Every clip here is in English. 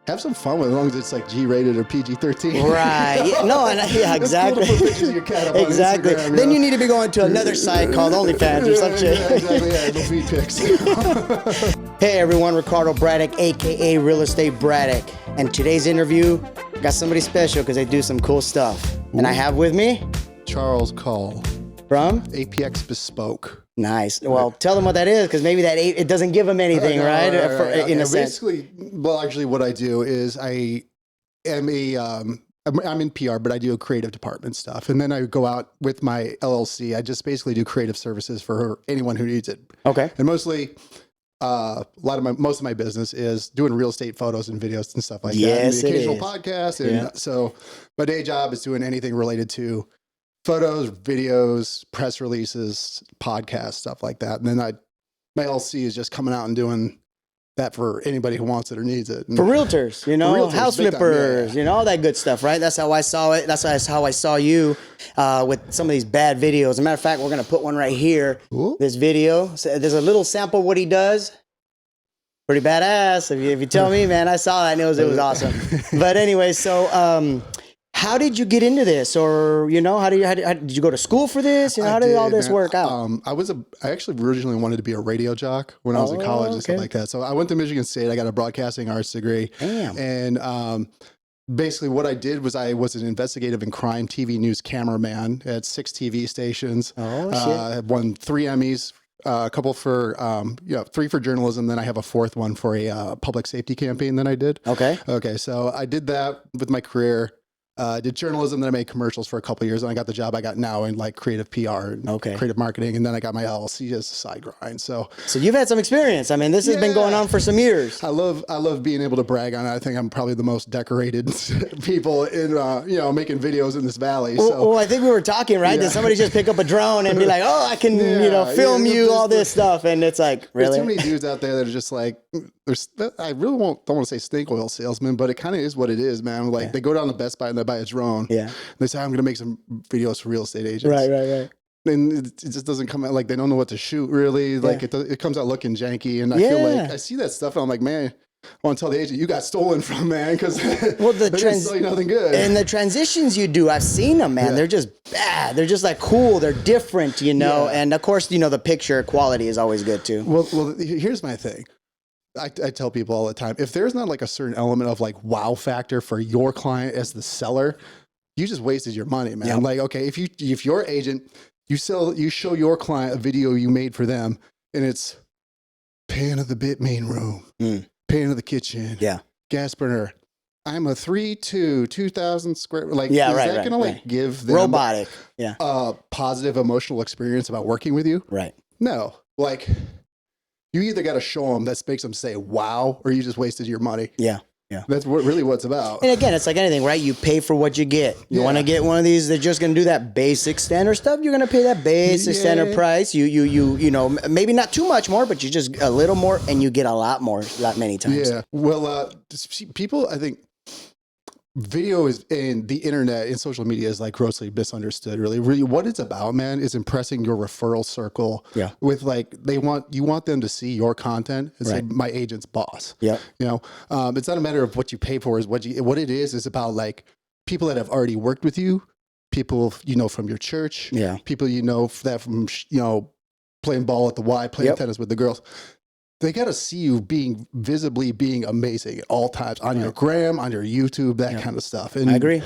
have some fun with it, as long as it's like G-rated or PG-13. Right. Yeah, no, yeah, exactly. It's cool to put pictures of your cat up on Exactly. Instagram, Then you need to be going to another site called OnlyFans or some shit. Yeah, exactly. Yeah, no feed pics. Hey everyone, Ricardo Braddock, aka Real Estate Braddock. And today's interview, got somebody special because they do some cool stuff. And I have with me Charles Call from APX Bespoke. Nice. Well, tell them what that is, because maybe it doesn't give them anything, right? In a sense. Basically, well, actually, what I do is I am I'm in PR, but I do creative department stuff, and then I go out with my LLC. I just basically do creative services for anyone who needs it. Okay. And mostly, most of my business is doing real estate photos and videos and stuff like that. Yes, And the occasional it is. podcast, and so my day job is doing anything related to photos, videos, press releases, podcasts, stuff like that. And then my LLC is just coming out and doing that for anybody who wants it or needs it. And For realtors, you know, realtors, house big time, flippers, yeah. you know, all that good stuff, right? That's how I saw it. That's how I saw you with some of these bad videos. As a matter of fact, we're going to put one right here. Ooh. This video. So there's a little sample of what he does. Pretty badass. If you tell me, man, I saw that and it was awesome. But anyway, so how did you get into this? Or, you know, how did you go to school for this? You know, how did all this work out? I actually originally wanted to be a radio jock when I was in college and stuff like that. So I went to Michigan State. I got a broadcasting arts degree. Damn. And basically what I did was I was an investigative and crime TV news cameraman at 6 TV stations. Oh, shit. I won 3 Emmys. A couple for, 3 for journalism. Then I have a 4th one for a public safety campaign that I did. Okay. Okay. So I did that with my career. Did journalism, then I made commercials for a couple of years, and I got the job I got now in like creative PR and creative marketing, and then I got my LLC as a side grind. So you've had some experience. I mean, this has been going on for some years. I love being able to brag on it. I think I'm probably the most decorated people in making videos in this valley. Well, I think we were talking, right? Did somebody just pick up a drone and be like, "Oh, I can film you all this stuff," and it's like, really? There's too many dudes out there that are just like, I really don't want to say snake oil salesman, but it kind of is what it is, man. Like they go down to Best Buy and they buy a drone. Yeah. They say, I'm going to make some videos for real estate agents. Right. And it just doesn't come out, like they don't know what to shoot really. Like it comes out looking janky. And I feel like I see that stuff and I'm like, man, I want to tell the agent you got stolen from, man, because they're going to sell you nothing good. And the transitions you do, I've seen them, man. They're just bad. They're just like cool. They're different, you know. And of course, you know, the picture quality is always good too. Well, here's my thing. I tell people all the time, if there's not like a certain element of like wow factor for your client as the seller, you just wasted your money, man. Like, okay, if your agent, you show your client a video you made for them and it's pan of the bit main room, pan of the kitchen, gas burner. I'm a 2,000 square, like, is that gonna like give them robotic, a positive emotional experience about working with you? Right. No, like, you either got to show them that makes them say, wow, or you just wasted your money. Yeah. That's really what it's about. And again, it's like anything, right? You pay for what you get. You want to get one of these, they're just going to do that basic standard stuff. You're going to pay that basic standard price. You know, maybe not too much more, but you just a little more and you get a lot more, many times. Yeah. Well, people, I think, video is and the internet and social media is like grossly misunderstood. Really what it's about, man, is impressing your referral circle with like you want them to see your content and say my agent's boss. You know, it's not a matter of what you pay for, is what it is about like people that have already worked with you, people you know from your church, people you know that from playing ball at the Y, playing tennis with the girls. They got to see you visibly being amazing at all times on your gram, on your YouTube, that kind of stuff. And I agree.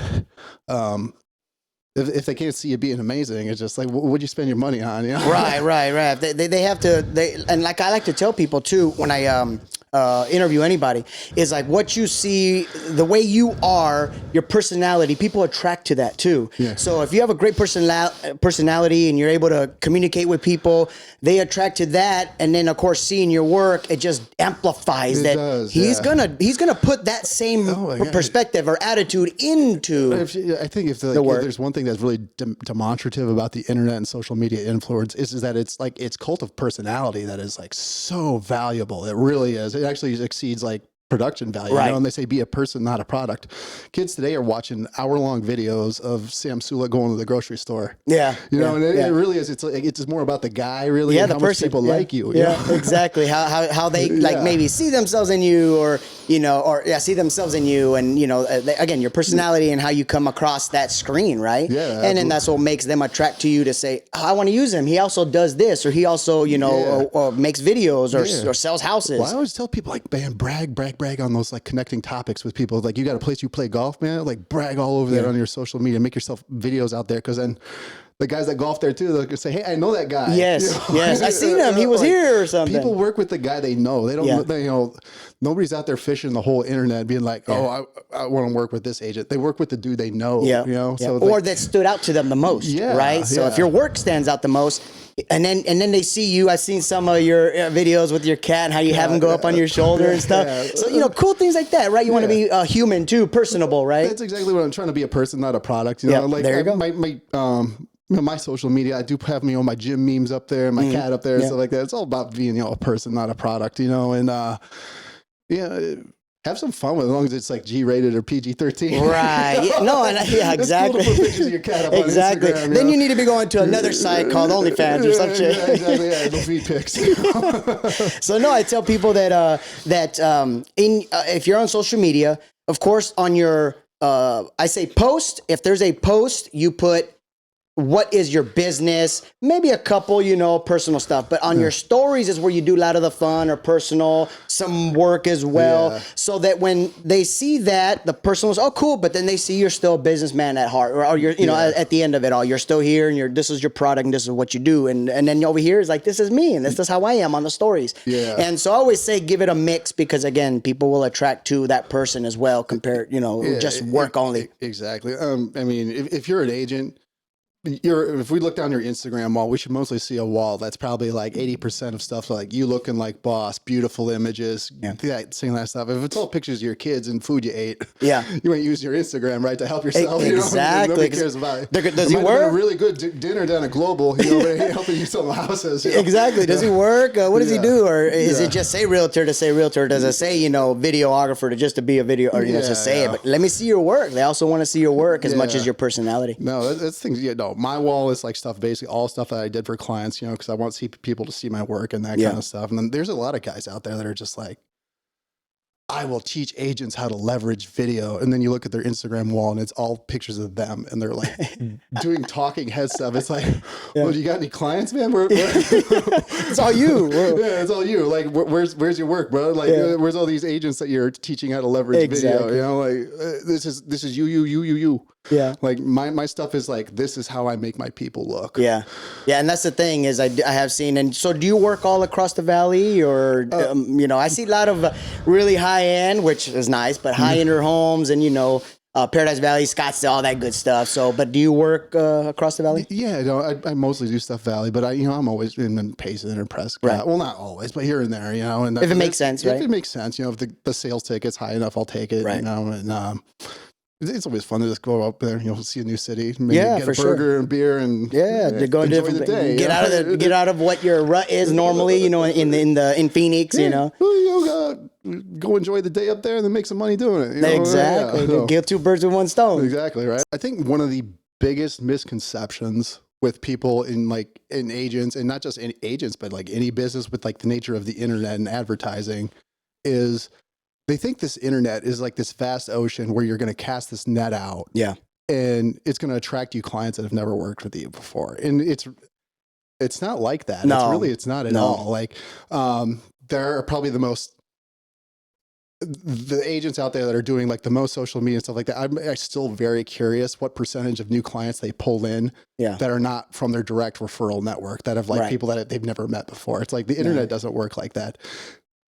If they can't see you being amazing, it's just like, what would you spend your money on? You know? Right. They have to, and like I like to tell people too, when I interview anybody, is like what you see, the way you are, your personality, people attract to that too. So if you have a great personality and you're able to communicate with people, they attract to that. And then of course, seeing your work, it just amplifies that. He's gonna put that same perspective or attitude into I think if there's one thing that's really demonstrative about the internet and social media influence is that it's like, it's cult of personality that is like so valuable. It really is. It actually exceeds like production value, right. you know, and they say be a person, not a product. Kids today are watching hour-long videos of Sam Sula going to the grocery store. Yeah. You know, and it really is. It's like, it's just more about the guy, really, yeah, and the how person. much people like you. Yeah, know? exactly. How they like maybe see themselves in you, or, you know, or see themselves in you, and, you know, again, your personality and how you come across that screen, right? Yeah. And then that's what makes them attract to you to say, oh, I want to use him. He also does this, or he also, you know, or makes videos, or sells houses. Well, I always tell people, like, man, brag on those, like, connecting topics with people. Like, you got a place you play golf, man, like, brag all over that on your social media, make yourself videos out there, because then the guys that golf there too, they'll say, hey, I know that guy. Yes, you know? yes, I seen him. He was like, here or something. People work with the guy they know. They don't, you know, nobody's out there fishing the whole internet being like, oh, I want to work with this agent. They work with the dude they know, you know? So or that stood out to them the most, right? So if your work stands out the most, and then they see you. I've seen some of your videos with your cat and how you have him go up on your shoulder and stuff. So, you know, cool things like that, right? You want to be human too, personable, right? That's exactly what I'm trying to be, a person, not a product. You know, like there you go. My social media, I do have, you know, my gym memes up there, my cat up there, and stuff like that. It's all about being, you know, a person, not a product, you know, and have some fun with it, as long as it's like G-rated or PG-13. Right. Yeah, no, exactly. It's cool to put pictures of your cat up exactly. on Instagram, then you need to be going to another site called OnlyFans or some shit. Exactly. Yeah, the feed pics. So no, I tell people that if you're on social media, of course, on your I say post. If there's a post, you put what is your business, maybe a couple, you know, personal stuff. But on your stories is where you do a lot of the fun or personal, some work as well. So that when they see that, the person was, oh, cool. But then they see you're still a businessman at heart, or you're, you know, at the end of it all, you're still here, and this is your product, and this is what you do. And then over here is like, this is me, and this is how I am on the stories. And so I always say, give it a mix, because again, people will attract to that person as well, compared, you know, just work only. Exactly. I mean, if you're an agent, if we look down your Instagram wall, we should mostly see a wall that's probably like 80% of stuff like you looking like boss, beautiful images, seeing that stuff. If it's all pictures of your kids and food you ate, you ain't use your Instagram, right, to help yourself. Exactly. Nobody cares about it. Does he work? A really good dinner down at Global, you know, but he ain't helping you sell houses. You know? Exactly. Does he work? What does he do? Or is it just say realtor to say realtor? Does it say, you know, videographer to be a video, or, you know, to say it? But let me see your work. They also want to see your work as much as your personality. No, that's things, no, my wall is like stuff, basically all stuff that I did for clients, you know, because I want people to see my work and that kind of stuff. And then there's a lot of guys out there that are just like, I will teach agents how to leverage video. And then you look at their Instagram wall and it's all pictures of them. And they're like doing talking head stuff. It's like, well, you got any clients, man? It's all you. Yeah, it's all you. Like, where's your work, bro? Like, where's all these agents that you're teaching how to leverage video? You know, like this is you. Yeah. Like my stuff is like, this is how I make my people look. Yeah. Yeah. And that's the thing is I have seen, and so do you work all across the Valley, or, you know, I see a lot of really high end, which is nice, but high end homes and, you know, Paradise Valley, Scottsdale, all that good stuff. So, but do you work across the Valley? Yeah, no, I mostly do stuff Valley, but I'm always in Payson or Prescott. Right. Well, not always, but here and there, you know. And if it makes sense, right? If it makes sense, you know, if the sales ticket's high enough, I'll take it. Right. You know, and it's always fun to just go up there, you know, see a new city, maybe get a burger and beer, and to go enjoy the day. Get out of what your rut is normally, you know, in Phoenix, you know. Go enjoy the day up there and then make some money doing it. You know? Exactly. Kill two birds with one stone. Exactly, right? I think one of the biggest misconceptions with people in agents, and not just any agents, but like any business with like the nature of the internet and advertising, is they think this internet is like this vast ocean where you're going to cast this net out. Yeah. And it's going to attract you clients that have never worked with you before. And it's not like that. No. It's not at all. Like, there are probably the agents out there that are doing like the most social media and stuff like that. I'm still very curious what percentage of new clients they pull in that are not from their direct referral network, that have like people that they've never met before. It's like the internet doesn't work like that.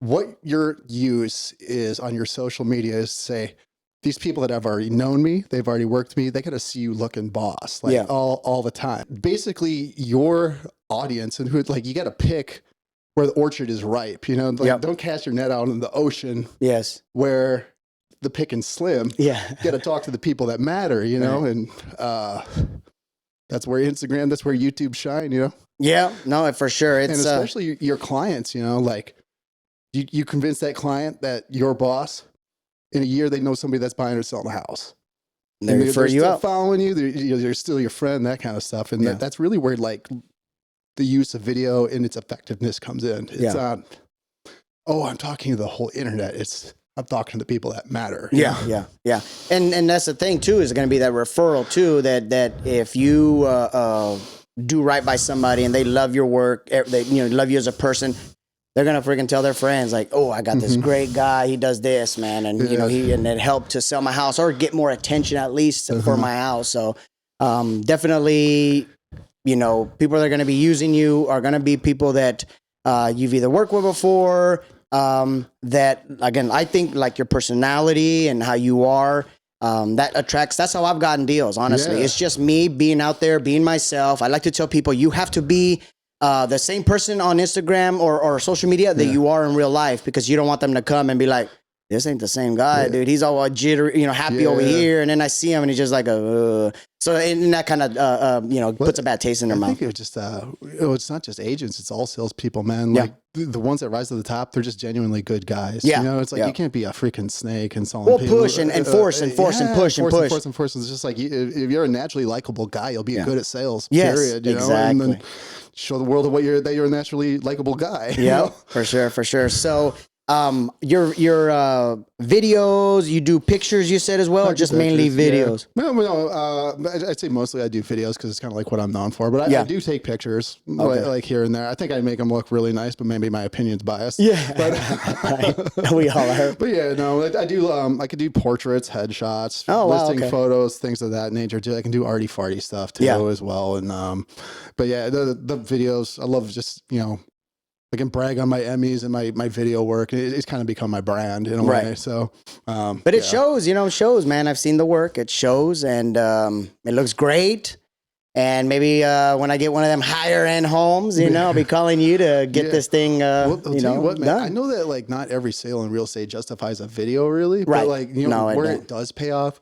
What your use is on your social media is to say, these people that have already known me, they've already worked with me, they got to see you looking boss, like all the time. Basically, your audience, and who, like, you got to pick where the orchard is ripe, you know, like don't cast your net out in the ocean. Yes. Where the picking's slim. Yeah. You got to talk to the people that matter, you know, and that's where Instagram, that's where YouTube shine, you know? Yeah, no, for sure. It's and especially your clients, you know, like, You convince that client that your boss in a year, they know somebody that's buying or selling a house. They refer you still out. following you. They're still your friend, that kind of stuff. And that's really where like the use of video and its effectiveness comes in. It's on, I'm talking to the whole internet. I'm talking to the people that matter. Yeah. And that's the thing too, is going to be that referral too, that if you do right by somebody and they love your work, they love you as a person, they're going to freaking tell their friends like, oh, I got this great guy. He does this, man. And and it helped to sell my house or get more attention at least for my house. So definitely, people that are going to be using you are going to be people that you've either worked with before, that again, I think like your personality and how you are, that attracts. That's how I've gotten deals. Honestly, it's just me being out there, being myself. I like to tell people you have to be the same person on Instagram or social media that you are in real life, because you don't want them to come and be like, this ain't the same guy, dude. He's all jittery, happy over here. And then I see him and he's just like, so and that kind of, puts a bad taste in their mouth. I think it's just, it's not just agents, it's all salespeople, man. Like the ones that rise to the top, they're just genuinely good guys. Yeah. It's like, you can't be a freaking snake and selling people. Push and force and push and push. It's just like, if you're a naturally likable guy, you'll be good at sales, yes, period. Exactly. And then show the world that you're a naturally likable guy. Yeah, for sure. So, your videos, you do pictures, you said as well, or just mainly videos? Yeah. No, I'd say mostly I do videos because it's kind of like what I'm known for. But I do take pictures like here and there. I think I make them look really nice, but maybe my opinion's biased. Yeah, but we all are. But yeah, no, I do. I could do portraits, headshots, listing photos, things of that nature too. I can do arty farty stuff too as well. And but yeah, the videos, I love just I can brag on my Emmys and my video work. It's kind of become my brand in a way. So, but it shows, shows, man. I've seen the work. It shows, and it looks great. And maybe when I get one of them higher end homes, I'll be calling you to get this thing. I'll tell you what, man. I know that like not every sale in real estate justifies a video, really. Right. But like where it does pay off.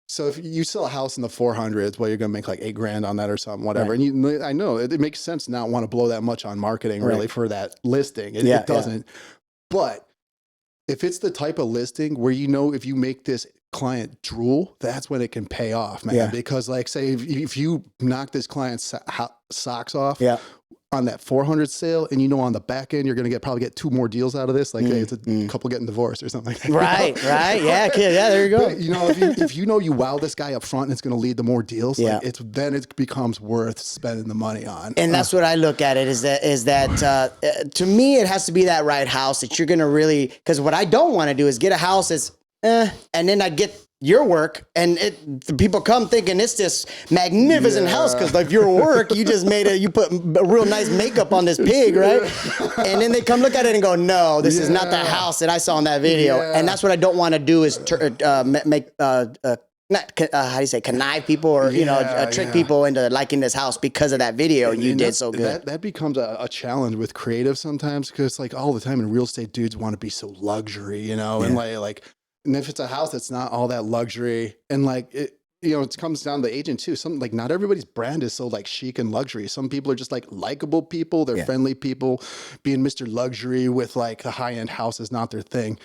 So if you sell a house in the 400s, well, you're going to make like $8,000 on that or something, whatever. Right. And I know it makes sense to not want to blow that much on marketing really for that listing. It doesn't. But if it's the type of listing where if you make this client drool, that's when it can pay off, man. Yeah. Because like say if you knock this client's socks off on that 400 sale, and on the back end you're going to probably get 2 more deals out of this, like hey, it's a couple getting divorced or something like that. Right. Yeah, kid. Yeah, there you go. But, if you wow this guy up front and it's going to lead to more deals, like then it becomes worth spending the money on. And that's what I look at it is that to me it has to be that right house that you're going to really, because what I don't want to do is get a house that's and then I get your work and the people come thinking it's this magnificent house because like your work, you just you put a real nice makeup on this pig, right? And then they come look at it and go, no, this is not the house that I saw in that video. And that's what I don't want to do is make how do you say, connive people or trick people into liking this house because of that video. And you did so good. That becomes a challenge with creative sometimes, because like all the time in real estate, dudes want to be so luxury, and like. And if it's a house that's not all that luxury, and like it comes down to the agent too. Some like not everybody's brand is so like chic and luxury. Some people are just like likable people. They're friendly people. Being Mr. Luxury with like a high end house is not their thing.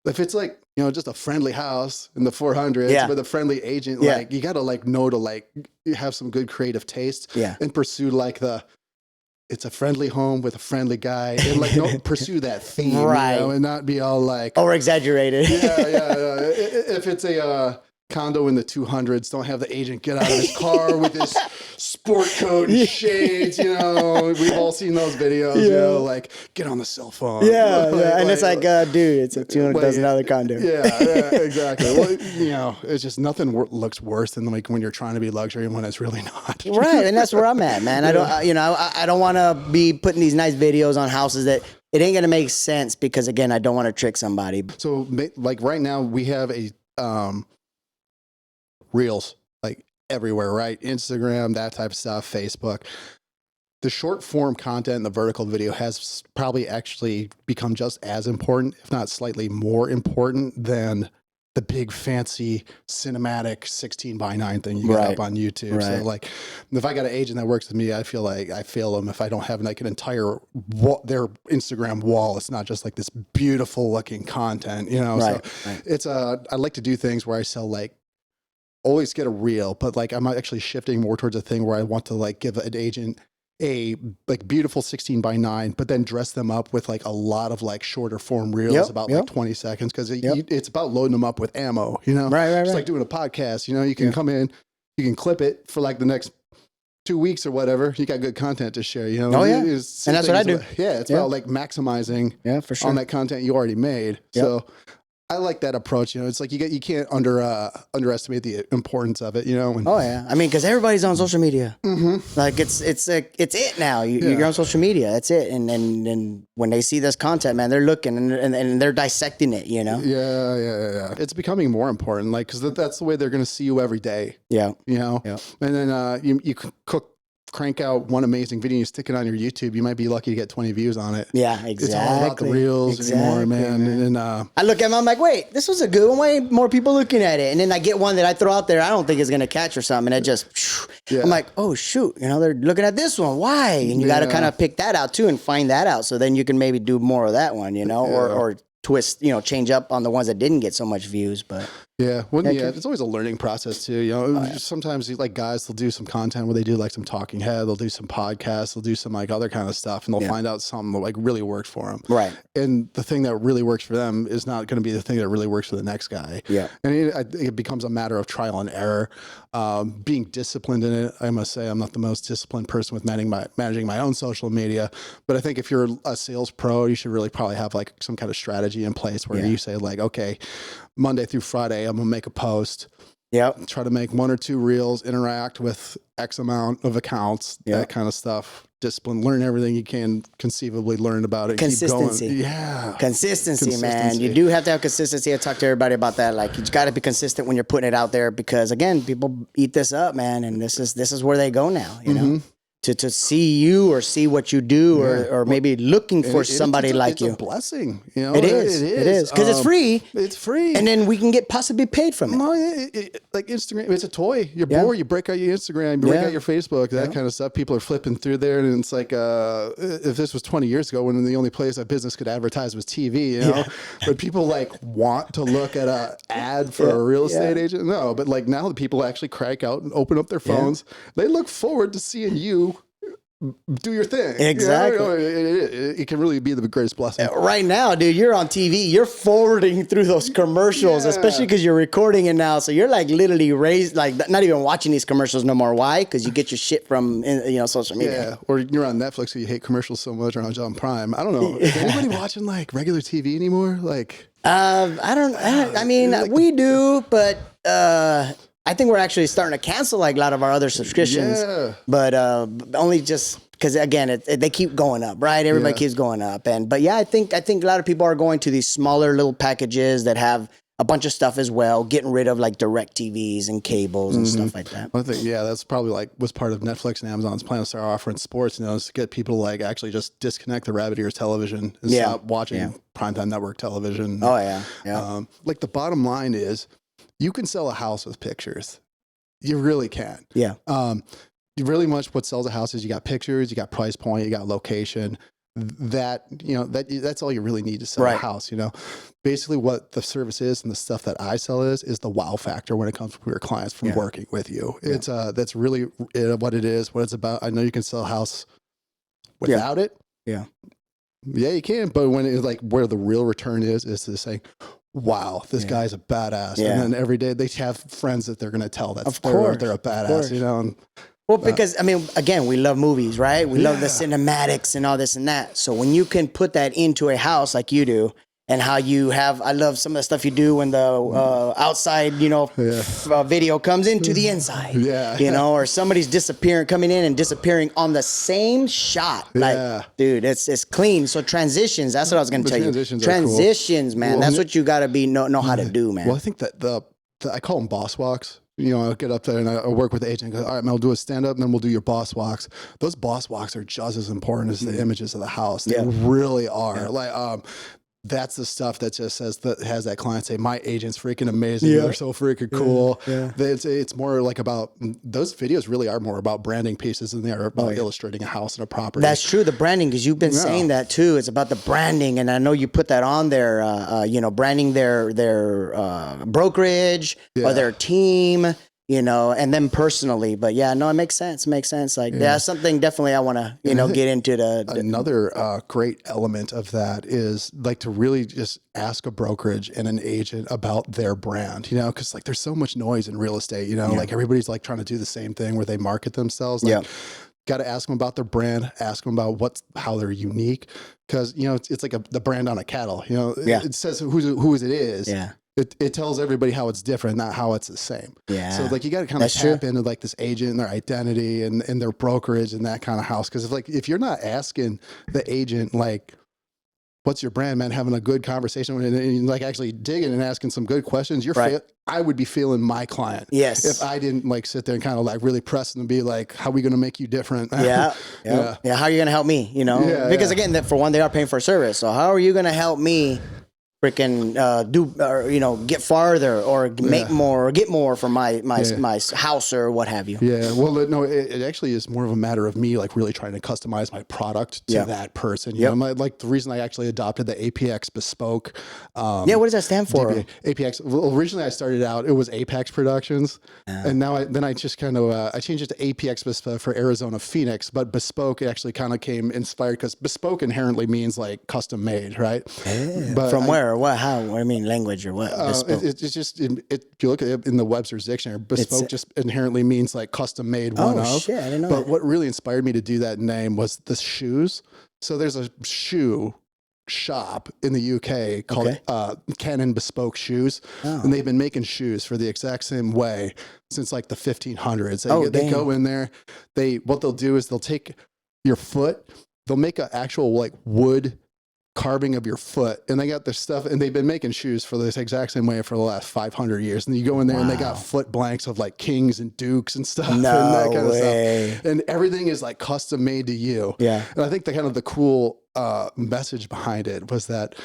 If it's like just a friendly house in the 400s with a friendly agent, like you gotta like know to like have some good creative taste and pursue like it's a friendly home with a friendly guy, and like pursue that theme, and not be all like over exaggerated. If it's a condo in the 200s, don't have the agent get out of his car with his sport coat and shades. We've all seen those videos. Like get on the cell phone. And it's like, dude, it's a $200,000 condo. Exactly. Well, it's just nothing looks worse than like when you're trying to be luxury and when it's really not. Right, and that's where I'm at, man. I don't, I don't want to be putting these nice videos on houses that it ain't gonna make sense because again, I don't want to trick somebody. So like right now we have a Reels like everywhere, right? Instagram, that type of stuff, Facebook. The short form content and the vertical video has probably actually become just as important, if not slightly more important than the big fancy cinematic 16:9 thing you got up on YouTube. So like, if I got an agent that works with me, I feel like I fail them if I don't have like an entire their Instagram wall. It's not just like this beautiful looking content, you know. So it's I like to do things where I sell like always get a reel, but like I'm actually shifting more towards a thing where I want to like give an agent a like beautiful 16:9, but then dress them up with like a lot of like shorter form reels about like 20 seconds. Cause it's about loading them up with ammo, you know, it's like doing a podcast, you know, you can come in, you can clip it for like the next 2 weeks or whatever. You got good content to share, you know? Oh yeah. And that's what I do. It's about like maximizing for sure on that content you already made. So I like that approach. You know, it's like you can't underestimate the importance of it. You know. And, I mean, because everybody's on social media. Like it's it now. You're on social media. That's it. And when they see this content, man, they're looking and they're dissecting it. You know. Yeah. It's becoming more important, like because that's the way they're going to see you every day. Yeah. You know. Yeah. And then you crank out one amazing video, you stick it on your YouTube, you might be lucky to get 20 views on it. Yeah, exactly. It's all about the reels anymore, man. And I look at them, I'm like, wait, this was a good one. Why ain't more people looking at it? And then I get one that I throw out there I don't think is going to catch or something. And it just, I'm like, oh, shoot. You know, they're looking at this one. Why? And you got to kind of pick that out too and find that out. So then you can maybe do more of that one, you know, or twist, you know, change up on the ones that didn't get so much views. But it's always a learning process too. You know, sometimes like guys, they'll do some content where they do like some talking head, they'll do some podcasts, they'll do some like other kind of stuff, and they'll find out something that like really works for them. Right. And the thing that really works for them is not going to be the thing that really works for the next guy. Yeah. And it becomes a matter of trial and error, being disciplined in it. I must say I'm not the most disciplined person with managing my own social media, but I think if you're a sales pro, you should really probably have like some kind of strategy in place where you say like, okay, Monday through Friday, I'm gonna make a post. Yep. Try to make 1 or 2 reels, interact with X amount of accounts, that kind of stuff. Discipline, learn everything you can conceivably learn about it. Consistency. Keep going. Consistency, man. You do have to have consistency. I talk to everybody about that. Like, you got to be consistent when you're putting it out there because, again, people eat this up, man. And this is where they go now, you know? To see you or see what you do or maybe looking for somebody like you. It's a blessing, you know. It is because it's free. It's free, and then we can get possibly paid from it. No, like Instagram, it's a toy. You're bored, you break out your Instagram, you break out your Facebook, that kind of stuff. People are flipping through there, and it's like if this was 20 years ago, when the only place that business could advertise was TV, you know. But people like want to look at a ad for a real estate agent. No, but like now the people actually crack out and open up their phones. They look forward to seeing you do your thing. Exactly. You know, it can really be the greatest blessing. Right now, dude, you're on TV. You're forwarding through those commercials, especially because you're recording it now. So you're like literally raised, like not even watching these commercials no more. Why? Because you get your shit from social media. Yeah, or you're on Netflix, so you hate commercials so much, or on Prime. I don't know. Is anybody watching like regular TV anymore? Like, I mean, we do, but. I think we're actually starting to cancel like a lot of our other subscriptions, but only just because again, they keep going up, right? Everybody keeps going up, but I think a lot of people are going to these smaller little packages that have a bunch of stuff as well, getting rid of like direct TVs and cables and stuff like that. I think that's probably like was part of Netflix and Amazon's plan to start offering sports, you know, is to get people to like actually just disconnect the rabbit ears television and stop watching primetime network television. Oh yeah. Like the bottom line is, you can sell a house with pictures. You really can. Yeah. Really much what sells a house is you got pictures, you got price point, you got location. That's all you really need to sell a house, you know. Basically what the service is and the stuff that I sell is the wow factor when it comes to your clients from working with you. It's that's really what it is, what it's about. I know you can sell a house without it. Yeah. Yeah, you can, but when it's like where the real return is to say, wow, this guy's a badass. And then every day they have friends that they're going to tell that they're a badass, you know. And, well, because I mean, again, we love movies, right? We love the cinematics and all this and that. So when you can put that into a house like you do, and how you have, I love some of the stuff you do when the outside, video comes into the inside, you know, or somebody's coming in and disappearing on the same shot. Like, dude, it's clean. So transitions, that's what I was going to tell you. Transitions, man. Well, that's what you got to know how to do, man. Well, I think that I call them boss walks. You know, I'll get up there and I work with the agent. Go, all right, man, I'll do a stand up and then we'll do your boss walks. Those boss walks are just as important as the images of the house. They really are. Like, that's the stuff that just has that client say, my agent's freaking amazing. Yeah. They're so freaking cool. Yeah. It's more like about, those videos really are more about branding pieces than they are about illustrating a house and a property. That's true. The branding, because you've been saying that too. It's about the branding. And I know you put that on there, branding their brokerage or their team, and then personally. But yeah, no, it makes sense. Like that's something definitely I want to, get into. Another great element of that is like to really just ask a brokerage and an agent about their brand, because like there's so much noise in real estate, like everybody's like trying to do the same thing where they market themselves. Like, got to ask them about their brand, ask them about how they're unique. Cause it's like the brand on a cattle, it says who it is. Yeah. It tells everybody how it's different, not how it's the same. Yeah. So like you got to kind of tap into like this agent and their identity and their brokerage and that kind of house. Cause if you're not asking the agent, like, what's your brand, man, having a good conversation with it and like actually digging and asking some good questions, I would be feeling my client. Yes. If I didn't like sit there and kind of like really press them and be like, how are we going to make you different? Yeah. How are you going to help me? Because again, for one, they are paying for a service. So how are you going to help me freaking get farther or make more or get more from my house or what have you? Yeah. Well, no, it actually is more of a matter of me like really trying to customize my product to that person. You know, like the reason I actually adopted the APX Bespoke. What does that stand for? APX. Well, originally I started out, it was Apex Productions, and now I just kind of I changed it to APX Bespoke for Arizona Phoenix. But Bespoke actually kind of came inspired because bespoke inherently means like custom made, right? But from where? Or what? How? What do you mean, language or what? It's just if you look at it in the Webster's dictionary, bespoke just inherently means like custom made. I didn't know. But what really inspired me to do that name was the shoes. So there's a shoe shop in the UK called Canon Bespoke Shoes, and they've been making shoes for the exact same way since like the 1500s. They go in there. What they'll do is they'll take your foot. They'll make an actual like wood carving of your foot, and they got their stuff, and they've been making shoes for this exact same way for the last 500 years. And you go in there and they got foot blanks of like kings and dukes and stuff, and that kind of stuff. And everything is like custom made to you. Yeah. And I think the cool message behind it was that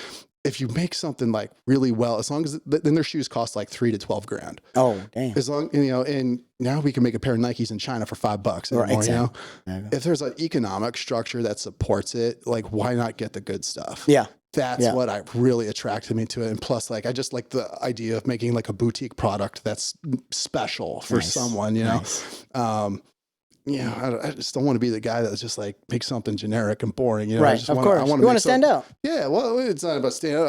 if you make something like really well, as long as then their shoes cost like $3 to $12,000. Oh, damn. As long, and now we can make a pair of Nikes in China for $5 anymore, exactly. If there's an economic structure that supports it, like why not get the good stuff? Yeah. That's what really attracted me to it. And plus, like, I just like the idea of making like a boutique product that's special for someone, I just don't want to be the guy that's just like makes something generic and boring. Right. Of course. You want to stand out. Yeah. Well, it's not about standing out.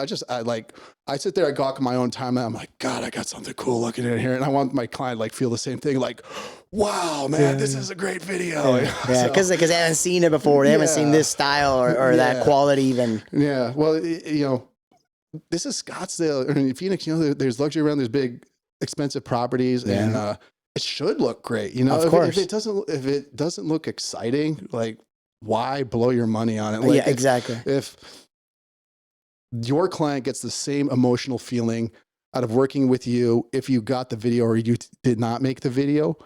I sit there, I gawk in my own time, and I'm like, God, I got something cool looking in here. And I want my client like feel the same thing. Like, wow, man, this is a great video. Yeah. Because they haven't seen it before. They haven't seen this style or that quality even. Yeah. Well, this is Scottsdale or in Phoenix, there's luxury around, there's big, expensive properties and, it should look great, Of course. If it doesn't look exciting, like why blow your money on it? Like, exactly. If your client gets the same emotional feeling out of working with you, if you got the video or you did not make the video,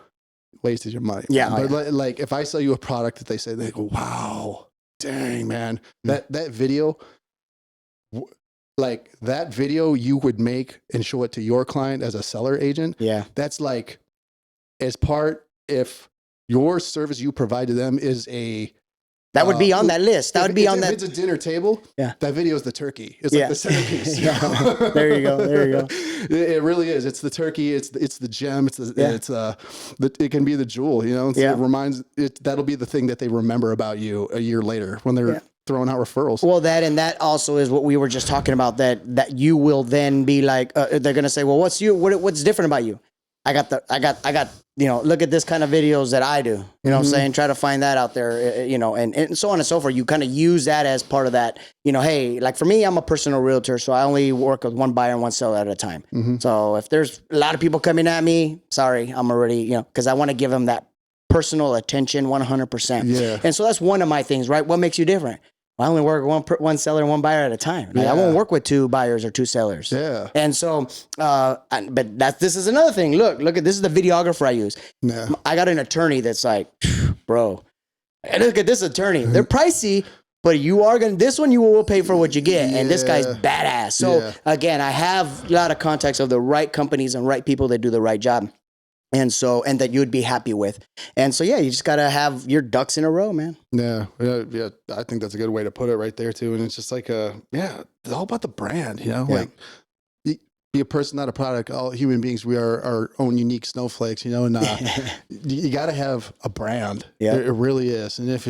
wasted your money. Yeah. But like if I sell you a product that they go, wow, dang man, that video. Like that video you would make and show it to your client as a seller agent. Yeah. That's like. If your service you provide to them is that would be on that list. That would be on that. If it's a dinner table, that video is the turkey. It's like the centerpiece. There you go. It really is. It's the turkey. It's the gem. It can be the jewel. That'll be the thing that they remember about you a year later when they're throwing out referrals. Well, that also is what we were just talking about. That you will then be like, they're gonna say, well, what's different about you? I got, look at this kind of videos that I do, you know what I'm saying? Try to find that out there, and so on and so forth. You kind of use that as part of that, hey, like for me, I'm a personal realtor, so I only work with one buyer and one seller at a time. Mm-hmm. So if there's a lot of people coming at me, sorry, I'm already, because I want to give them that personal attention 100%. Yeah. And so that's one of my things, right? What makes you different? I only work one seller and one buyer at a time. Like, I won't work with two buyers or two sellers. Yeah. And so, but this is another thing. Look at this is the videographer I use. Yeah. I got an attorney that's like, bro, look at this attorney. They're pricey, but this one you will pay for what you get. And this guy's badass. So again, I have a lot of contacts of the right companies and right people that do the right job. And that you'd be happy with. And so, you just got to have your ducks in a row, man. Yeah. I think that's a good way to put it right there too. And it's just like, it's all about the brand, like be a person, not a product. All human beings, we are our own unique snowflakes, and you got to have a brand. Yeah. It really is. And if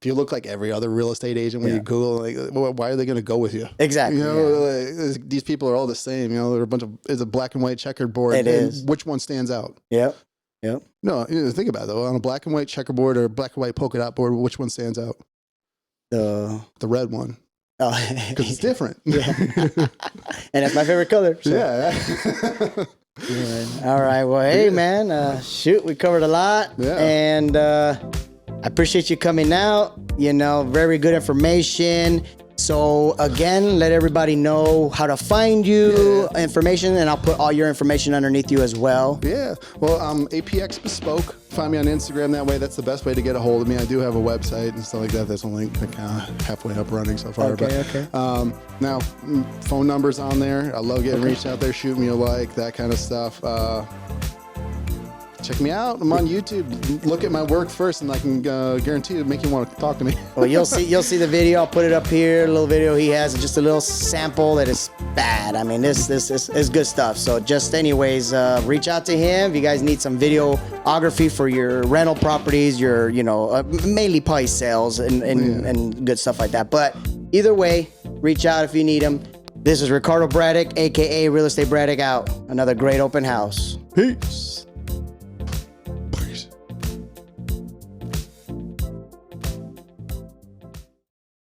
you look like every other real estate agent when you Google, like, why are they going to go with you? Exactly. Like, these people are all the same. They're it's a black and white checkerboard. It is. Which one stands out? Yep. No, think about it though. On a black and white checkerboard or black and white polka dot board, which one stands out? The red one. Oh, because it's different. Yeah. And that's my favorite color. So. Yeah. All right. Well, hey, man. We covered a lot. Yeah. And I appreciate you coming out. Very good information. So again, let everybody know how to find you, information, and I'll put all your information underneath you as well. Yeah. Well, APX Bespoke. Find me on Instagram that way. That's the best way to get a hold of me. I do have a website and stuff like that. That's only halfway up running so far. Okay. Now, phone numbers on there. I love getting reached out there. Shoot me a like, that kind of stuff. Check me out. I'm on YouTube. Look at my work first, and I can guarantee to make you want to talk to me. Well, you'll see the video. I'll put it up here. A little video he has, just a little sample that is bad. I mean, this is good stuff. So, just anyways, reach out to him if you guys need some videography for your rental properties. Your mainly probably sales and good stuff like that. But either way, reach out if you need him. This is Ricardo Braddock, aka Real Estate Braddock, out. Another great open house. Peace.